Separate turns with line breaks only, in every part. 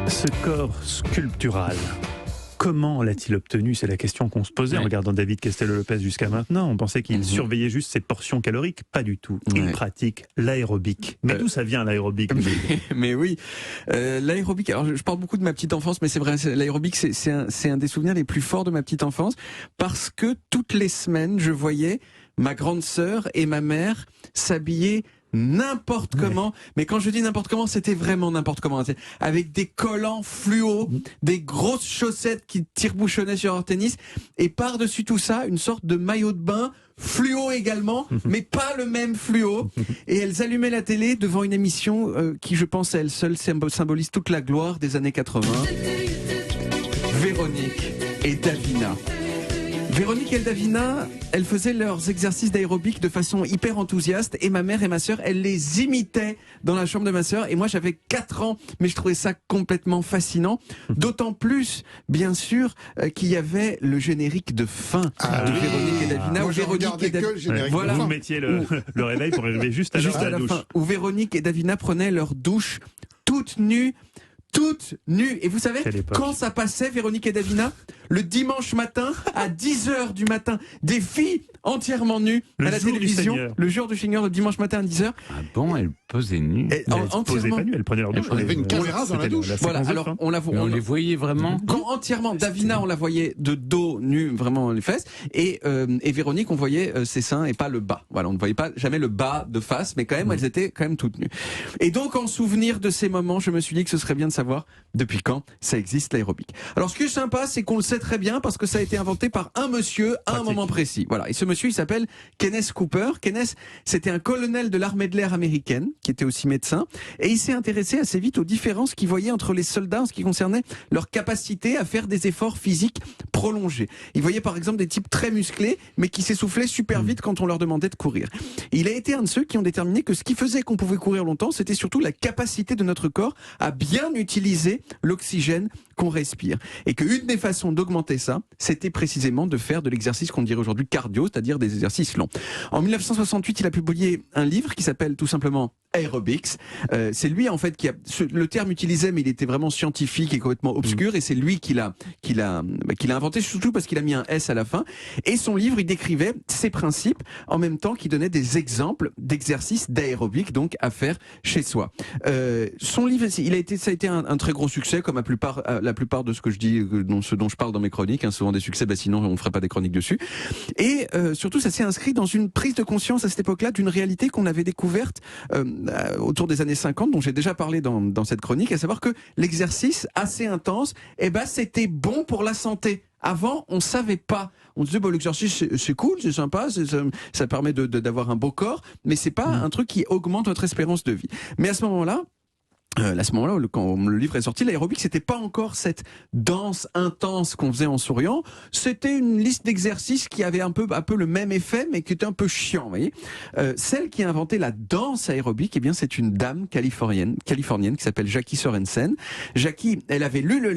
Ce corps sculptural, comment l'a-t-il obtenu? C'est la question qu'on se posait en regardant David Castello-Lopez jusqu'à maintenant. On pensait qu'il surveillait juste ses portions caloriques. Pas du tout. Il pratique l'aérobic. Mais d'où ça vient l'aérobic?
Mais oui, l'aérobic. Alors je parle beaucoup de ma petite enfance, mais c'est vrai, l'aérobic c'est un des souvenirs les plus forts de ma petite enfance, parce que toutes les semaines je voyais ma grande sœur et ma mère s'habiller n'importe comment, mais quand je dis n'importe comment, c'était vraiment n'importe comment, avec des collants fluo, des grosses chaussettes qui tire-bouchonnaient sur leur tennis, et par-dessus tout ça, une sorte de maillot de bain fluo également, mais pas le même fluo, et elles allumaient la télé devant une émission qui, je pense, à elle seule symbolise toute la gloire des années 80. Véronique et Davina. Véronique et Davina, elles faisaient leurs exercices d'aérobic de façon hyper enthousiaste, et ma mère et ma sœur, elles les imitaient dans la chambre de ma sœur, et moi j'avais 4 ans, mais je trouvais ça complètement fascinant, d'autant plus, bien sûr, qu'il y avait le générique de fin de Véronique et Davina.
Moi, Véronique et Davina,
voilà. Vous mettiez le réveil pour arriver juste à l'heure de la douche.
Fin, où Véronique et Davina prenaient leur douche toutes nues. Et vous savez, quand ça passait, Véronique et Davina, le dimanche matin, à 10h du matin, des filles entièrement nues à la télévision, le jour du Seigneur, le dimanche matin à 10h.
Ah bon, elles posaient nues?
Elles posaient pas nues, elles prenaient leur douche.
On avait une caméra dans la douche.
Voilà, alors on
les voyait vraiment.
Entièrement. Davina, on la voyait de dos nu, vraiment les fesses, et Véronique, on voyait ses seins et pas le bas. Voilà, on ne voyait pas jamais le bas de face, mais quand même, elles étaient quand même toutes nues. Et donc, en souvenir de ces moments, je me suis dit que ce serait bien de savoir depuis quand ça existe l'aérobic. Alors, ce qui est sympa, c'est qu'on le sait très bien parce que ça a été inventé par un monsieur à un moment précis. Voilà. Et ce monsieur, il s'appelle Kenneth Cooper. Kenneth, c'était un colonel de l'armée de l'air américaine qui était aussi médecin, et il s'est intéressé assez vite aux différences qu'il voyait entre les soldats en ce qui concernait leur capacité à faire des efforts physiques prolongés. Il voyait par exemple des types très musclés, mais qui s'essoufflaient super vite quand on leur demandait de courir. Et il a été un de ceux qui ont déterminé que ce qui faisait qu'on pouvait courir longtemps, c'était surtout la capacité de notre corps à bien utiliser l'oxygène qu'on respire. Et qu'une des façons d'augmenter ça, c'était précisément de faire de l'exercice qu'on dirait aujourd'hui cardio, c'est-à-dire des exercices longs. En 1968, il a publié un livre qui s'appelle tout simplement Aerobics. C'est lui en fait qui a le terme utilisé, mais il était vraiment scientifique et complètement obscur, et c'est lui qui l'a inventé, surtout parce qu'il a mis un S à la fin. Et son livre, il décrivait ses principes en même temps qu'il donnait des exemples d'aérobic, donc à faire chez soi. Son livre, ça a été un très gros succès, comme la plupart de ce que je dis, ce dont je parle dans mes chroniques, hein, souvent des succès, sinon on ne ferait pas des chroniques dessus. Et surtout, ça s'est inscrit dans une prise de conscience à cette époque-là d'une réalité qu'on avait découverte autour des années 50, dont j'ai déjà parlé dans cette chronique, à savoir que l'exercice assez intense, c'était bon pour la santé. Avant, on savait pas. On disait, l'exercice, c'est cool, c'est sympa, ça permet d'avoir un beau corps, mais c'est pas un truc qui augmente votre espérance de vie. Mais à ce moment-là, quand le livre est sorti, l'aérobic, c'était pas encore cette danse intense qu'on faisait en souriant. C'était une liste d'exercices qui avait un peu le même effet, mais qui était un peu chiant, vous voyez. Celle qui a inventé la danse aérobic, c'est une dame californienne qui s'appelle Jackie Sorensen. Jackie, elle avait lu le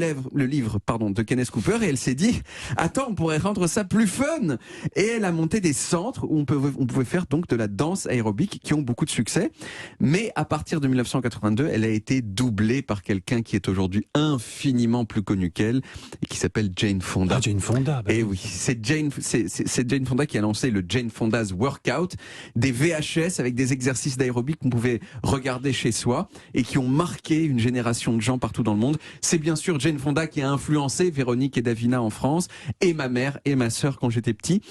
livre de Kenneth Cooper, et elle s'est dit, attends, on pourrait rendre ça plus fun. Et elle a monté des centres où on pouvait faire donc de la danse aérobic qui ont beaucoup de succès. Mais à partir de 1982, elle a été doublée par quelqu'un qui est aujourd'hui infiniment plus connu qu'elle, et qui s'appelle Jane Fonda.
Ah, Jane Fonda.
Et oui, c'est Jane Fonda qui a lancé le Jane Fonda's Workout, des VHS avec des exercices d'aérobic qu'on pouvait regarder chez soi et qui ont marqué une génération de gens partout dans le monde. C'est bien sûr Jane Fonda qui a influencé Véronique et Davina en France, et ma mère et ma sœur quand j'étais petit.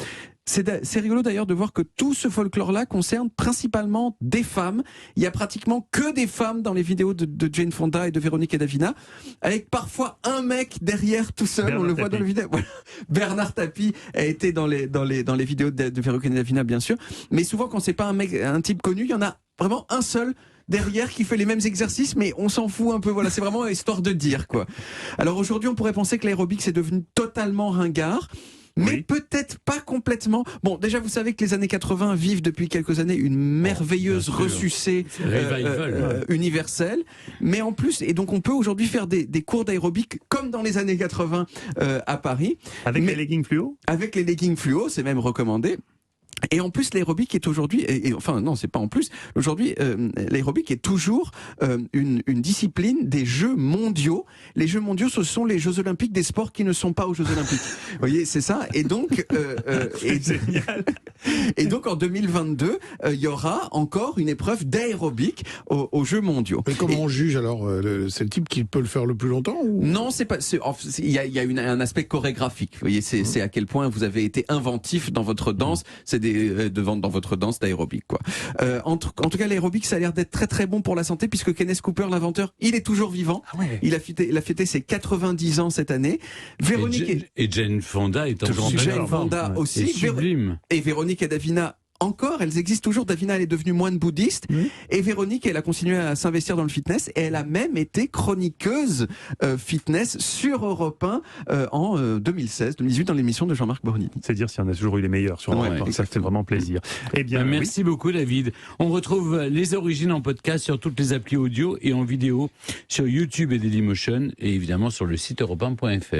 C'est rigolo d'ailleurs de voir que tout ce folklore-là concerne principalement des femmes. Il y a pratiquement que des femmes dans les vidéos de Jane Fonda et de Véronique et Davina, avec parfois un mec derrière tout seul. On le voit dans les vidéos. Voilà. Bernard Tapie a été dans les vidéos de Véronique et Davina, bien sûr. Mais souvent, quand c'est pas un type connu, il y en a vraiment un seul derrière qui fait les mêmes exercices, mais on s'en fout un peu. Voilà, c'est vraiment histoire de dire, quoi. Alors aujourd'hui, on pourrait penser que l'aérobic c'est devenu totalement ringard. Mais peut-être pas complètement. Bon, déjà, vous savez que les années 80 vivent depuis quelques années une merveilleuse ressucée universelle. Mais en plus, et donc on peut aujourd'hui faire des cours d'aérobic comme dans les années 80 à Paris.
Avec les leggings fluo ?
Avec les leggings fluo, c'est même recommandé. Et en plus, l'aérobic est aujourd'hui, enfin non, c'est pas en plus. Aujourd'hui, l'aérobic est toujours une discipline des Jeux mondiaux. Les Jeux mondiaux, ce sont les Jeux olympiques des sports qui ne sont pas aux Jeux olympiques. Vous voyez, c'est ça. Et donc, et donc en 2022, il y aura encore une épreuve d'aérobic aux Jeux mondiaux.
Mais comment on juge alors c'est le type qui peut le faire le plus longtemps ou...
Non, c'est pas. Il y a un aspect chorégraphique. Vous voyez, c'est à quel point vous avez été inventif dans votre danse. C'est dans votre danse d'aérobic, quoi. En tout cas, l'aérobic, ça a l'air d'être très très bon pour la santé, puisque Kenneth Cooper, l'inventeur, il est toujours vivant.
Ah ouais.
Il a fêté ses 90 ans cette année. Véronique
et Jane Fonda est encore
Jane Fonda aussi.
Et sublime.
Et Véronique et Davina. Encore, elles existent toujours. Davina, elle est devenue moine bouddhiste. Et Véronique, elle a continué à s'investir dans le fitness. Et elle a même été chroniqueuse fitness sur Europe 1 en 2016-2018 dans l'émission de Jean-Marc Borgny.
C'est dire s'il y en a toujours eu les meilleurs sur Europe 1. Ça fait vraiment plaisir. Eh bien,
merci beaucoup, David. On retrouve les origines en podcast sur toutes les applis audio et en vidéo sur YouTube et Dailymotion et évidemment sur le site europe1.fr.